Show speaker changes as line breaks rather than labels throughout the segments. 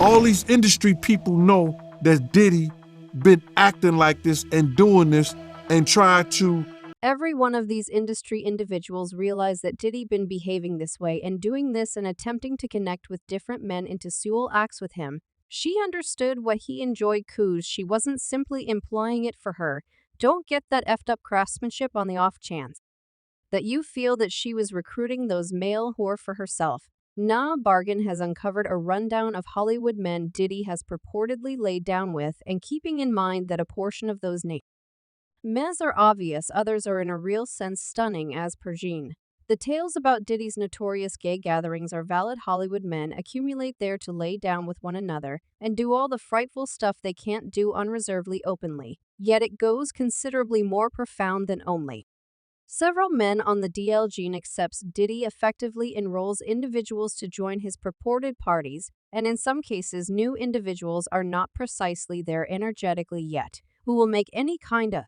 all these industry people know that Diddy been acting like this and doing this and try to.
Every one of these industry individuals realized that Diddy been behaving this way and doing this and attempting to connect with different men into sexual acts with him. She understood what he enjoyed cause she wasn't simply implying it for her. Don't get that effed up craftsmanship on the off chance that you feel that she was recruiting those male whore for herself. Nah, Bargain has uncovered a rundown of Hollywood men Diddy has purportedly laid down with, and keeping in mind that a portion of those names are obvious, others are in a real sense stunning as per Jean. The tales about Diddy's notorious gay gatherings are valid. Hollywood men accumulate there to lay down with one another and do all the frightful stuff they can't do unreservedly openly, yet it goes considerably more profound than only. Several men on the DL Jean accepts Diddy effectively enrolls individuals to join his purported parties, and in some cases new individuals are not precisely there energetically yet, who will make any kind of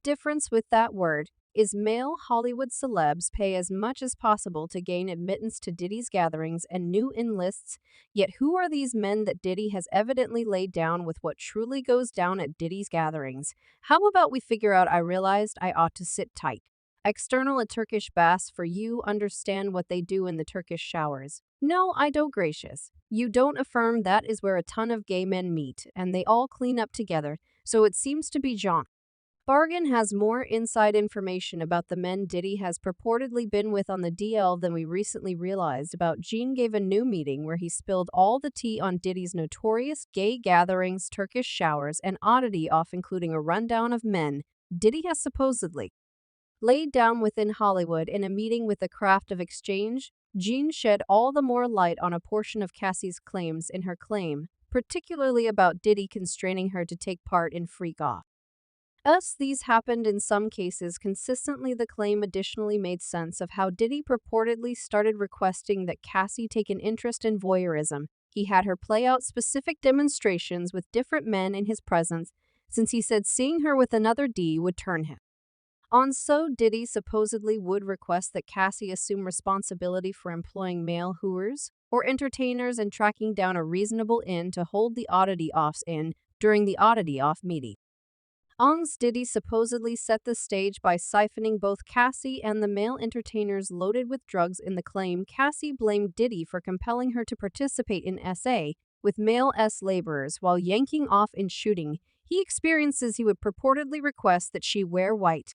difference with that word, is male Hollywood celebs pay as much as possible to gain admittance to Diddy's gatherings and new enlists, yet who are these men that Diddy has evidently laid down with? What truly goes down at Diddy's gatherings? How about we figure out? I realized I ought to sit tight. External a Turkish bath for you understand what they do in the Turkish showers. No, I don't gracious. You don't affirm that is where a ton of gay men meet, and they all clean up together, so it seems to be John. Bargain has more inside information about the men Diddy has purportedly been with on the DL than we recently realized about. Jean gave a new meeting where he spilled all the tea on Diddy's notorious gay gatherings, Turkish showers, and oddity off, including a rundown of men Diddy has supposedly laid down within Hollywood. In a meeting with the Craft of Exchange, Jean shed all the more light on a portion of Cassie's claims in her claim, particularly about Diddy constraining her to take part in freak-off. These happened in some cases consistently. The claim additionally made sense of how Diddy purportedly started requesting that Cassie take an interest in voyeurism. He had her play out specific demonstrations with different men in his presence, since he said seeing her with another D would turn him on. So Diddy supposedly would request that Cassie assume responsibility for employing male hooers or entertainers and tracking down a reasonable inn to hold the oddity offs in during the oddity off meeting. Diddy supposedly set the stage by siphoning both Cassie and the male entertainers loaded with drugs. In the claim, Cassie blamed Diddy for compelling her to participate in SA with male laborers while yanking off in shooting. He experiences he would purportedly request that she wear white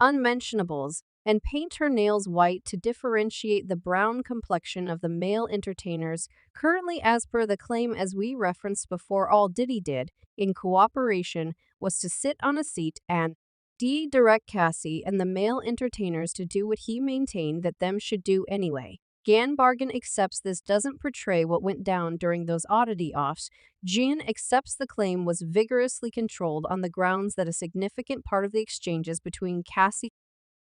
unmentionables and paint her nails white to differentiate the brown complexion of the male entertainers. Currently, as per the claim as we referenced before, all Diddy did, in cooperation, was to sit on a seat and direct Cassie and the male entertainers to do what he maintained that them should do anyway. Bargain accepts this doesn't portray what went down during those oddity offs. Jean accepts the claim was vigorously controlled on the grounds that a significant part of the exchanges between Cassie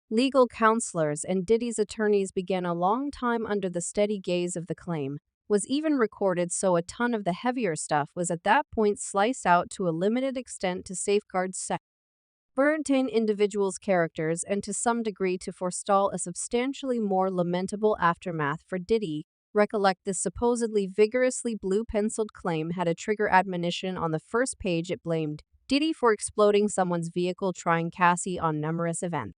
legal counselors and Diddy's attorneys began a long time under the steady gaze of the claim, was even recorded, so a ton of the heavier stuff was at that point sliced out to a limited extent to safeguard certain individuals' characters and to some degree to forestall a substantially more lamentable aftermath for Diddy. Recollect this supposedly vigorously blue-penciled claim had a trigger admonition on the first page. It blamed Diddy for exploding someone's vehicle, trying Cassie on numerous events.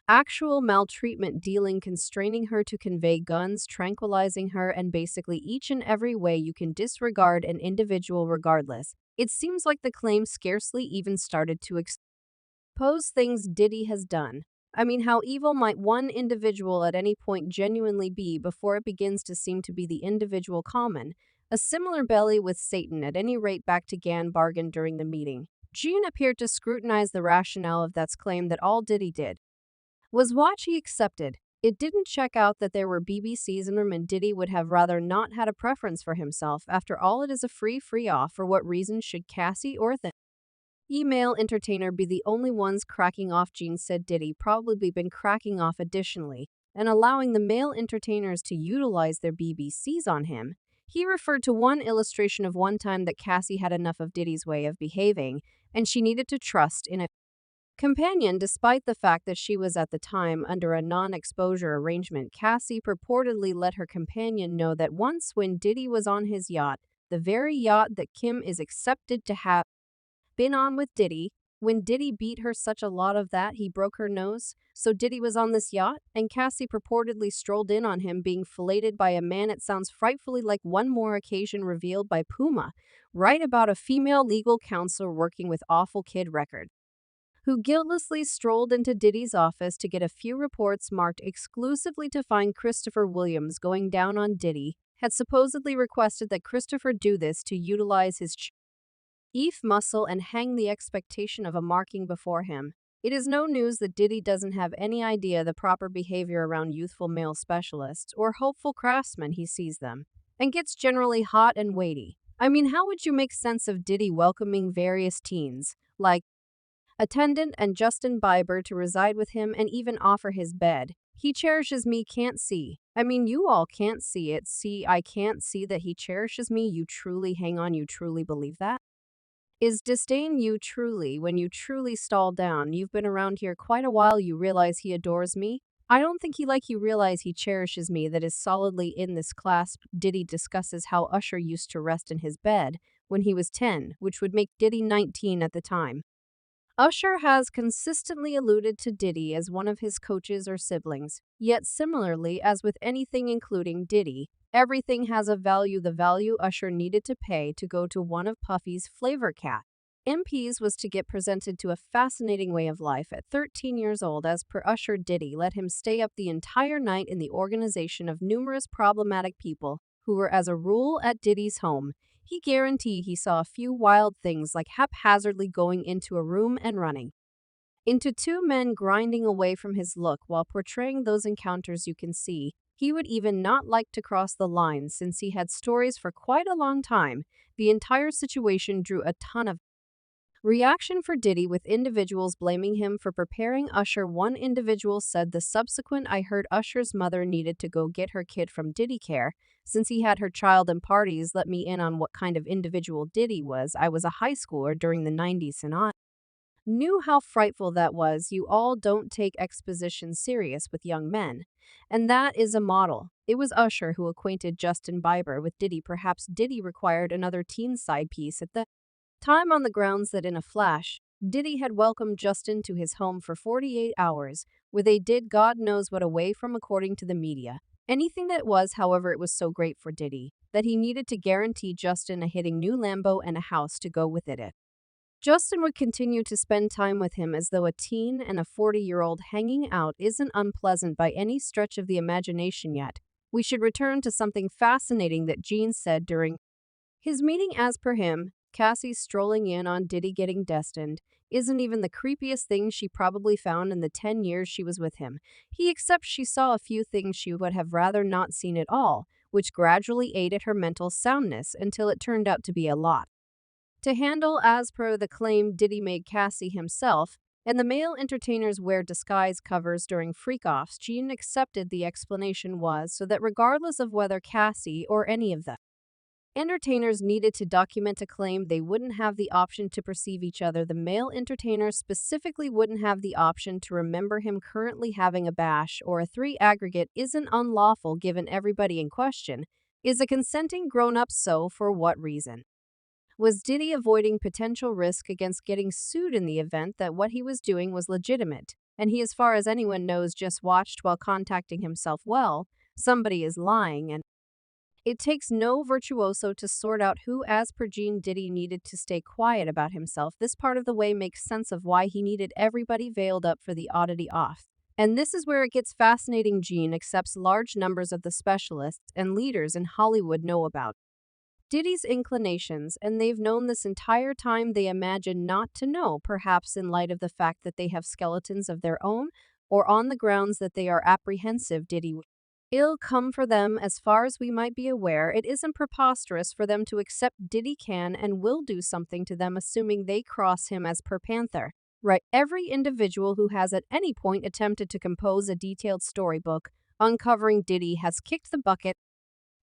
Actual maltreatment, dealing, constraining her to convey guns, tranquilizing her, and basically each and every way you can disregard an individual regardless. It seems like the claim scarcely even started to expose things Diddy has done. I mean, how evil might one individual at any point genuinely be before it begins to seem to be the individual common? A similar belly with Satan, at any rate. Back to Bargain during the meeting. Jean appeared to scrutinize the rationale of that claim that all Diddy did was watch. He accepted. It didn't check out that there were BBCs in room, and Diddy would have rather not had a preference for himself. After all, it is a free off. For what reason should Cassie or the email entertainer be the only ones cracking off? Jean said Diddy probably been cracking off additionally and allowing the male entertainers to utilize their BBCs on him. He referred to one illustration of one time that Cassie had enough of Diddy's way of behaving and she needed to trust in a companion. Despite the fact that she was at the time under a non-exposure arrangement, Cassie purportedly let her companion know that once when Diddy was on his yacht, the very yacht that Kim is accepted to have been on with Diddy. When Diddy beat her such a lot of that he broke her nose, so Diddy was on this yacht, and Cassie purportedly strolled in on him being filleted by a man. It sounds frightfully like one more occasion revealed by Puma, right about a female legal counselor working with Awful Kid Record, who guiltlessly strolled into Diddy's office to get a few reports marked exclusively to find Christopher Williams going down on Diddy, had supposedly requested that Christopher do this to utilize his ETH muscle and hang the expectation of a marking before him. It is no news that Diddy doesn't have any idea the proper behavior around youthful male specialists or hopeful craftsmen. He sees them and gets generally hot and weighty. I mean, how would you make sense of Diddy welcoming various teens, like attendant and Justin Bieber, to reside with him and even offer his bed? He cherishes me, can't see. I mean, you all can't see it. See, I can't see that he cherishes me. You truly, hang on, you truly believe that? Is disdain you truly? When you truly stall down, you've been around here quite a while, you realize he adores me? I don't think he like you realize he cherishes me. That is solidly in this clasp. Diddy discusses how Usher used to rest in his bed when he was 10, which would make Diddy 19 at the time. Usher has consistently alluded to Diddy as one of his coaches or siblings, yet similarly as with anything including Diddy, everything has a value. The value Usher needed to pay to go to one of Puffy's Flavor Cat MPs was to get presented to a fascinating way of life at 13 years old. As per Usher, Diddy let him stay up the entire night in the organization of numerous problematic people who were as a rule at Diddy's home. He guaranteed he saw a few wild things like haphazardly going into a room and running into two men grinding away from his look while portraying those encounters. You can see he would even not like to cross the line since he had stories for quite a long time. The entire situation drew a ton of reaction for Diddy, with individuals blaming him for preparing Usher. One individual said the subsequent, "I heard Usher's mother needed to go get her kid from Diddy Care since he had her child in parties. Let me in on what kind of individual Diddy was. I was a high schooler during the 90s and I knew how frightful that was. You all don't take exposition serious with young men. And that is a model." It was Usher who acquainted Justin Bieber with Diddy. Perhaps Diddy required another teen side piece at the time, on the grounds that in a flash, Diddy had welcomed Justin to his home for 48 hours, where they did God knows what away from, according to the media. Anything that was, however, it was so great for Diddy that he needed to guarantee Justin a hitting new Lambo and a house to go with it. Justin would continue to spend time with him as though a teen and a 40-year-old hanging out isn't unpleasant by any stretch of the imagination. Yet we should return to something fascinating that Gene said during his meeting. As per him, Cassie strolling in on Diddy getting destined isn't even the creepiest thing she probably found in the 10 years she was with him. He accepts she saw a few things she would have rather not seen at all, which gradually aided her mental soundness until it turned out to be a lot to handle. As per the claim, Diddy made Cassie himself, and the male entertainers wear disguise covers during freak-offs. Gene accepted the explanation was so that regardless of whether Cassie or any of the entertainers needed to document a claim, they wouldn't have the option to perceive each other. The male entertainers specifically wouldn't have the option to remember him currently having a bash or a 3 aggregate isn't unlawful given everybody in question is a consenting grown-up. So for what reason was Diddy avoiding potential risk against getting sued in the event that what he was doing was legitimate, and he, as far as anyone knows, just watched while contacting himself? Well, somebody is lying, and it takes no virtuoso to sort out who. As per Gene, Diddy needed to stay quiet about himself. This part of the way makes sense of why he needed everybody veiled up for the oddity off. And this is where it gets fascinating. Gene accepts large numbers of the specialists and leaders in Hollywood know about Diddy's inclinations, and they've known this entire time. They imagine not to know, perhaps in light of the fact that they have skeletons of their own, or on the grounds that they are apprehensive Diddy ill come for them. As far as we might be aware, it isn't preposterous for them to accept Diddy can and will do something to them, assuming they cross him. As per Panther, right? Every individual who has at any point attempted to compose a detailed storybook uncovering Diddy has kicked the bucket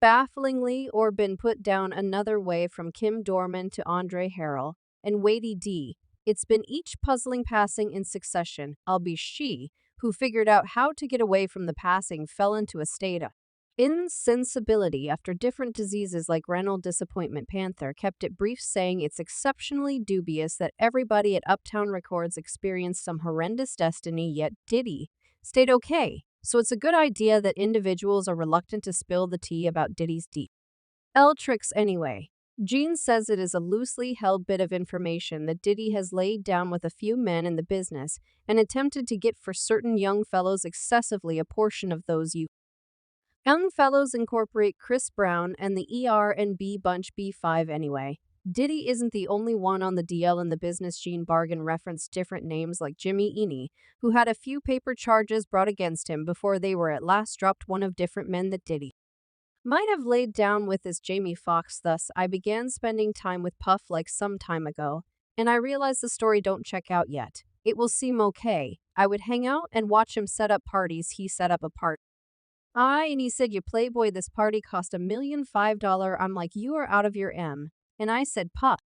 bafflingly or been put down another way. From Kim Dorman to Andre Harrell and Wadey D, it's been each puzzling passing in succession, albeit she who figured out how to get away from the passing fell into a state of Insensibility after different diseases like renal disappointment. Panther kept it brief, saying it's exceptionally dubious that everybody at Uptown Records experienced some horrendous destiny, yet Diddy stayed okay. So it's a good idea that individuals are reluctant to spill the tea about Diddy's deep L tricks anyway. Gene says it is a loosely held bit of information that Diddy has laid down with a few men in the business and attempted to get for certain young fellows excessively a portion of those young fellows incorporate Chris Brown and the ER&B bunch B5 anyway. Diddy isn't the only one on the DL in the business. Gene Bargain referenced different names like Jimmy Eni, who had a few paper charges brought against him before they were at last dropped. One of different men that Diddy might have laid down with is Jamie Foxx. Thus, I began spending time with Puff like some time ago, and I realized the story don't check out yet. It will seem okay. I would hang out and watch him set up parties. He set up a party. And he said, "You playboy, this party cost $1,005,000. I'm like, you are out of your M." And I said, "Puff,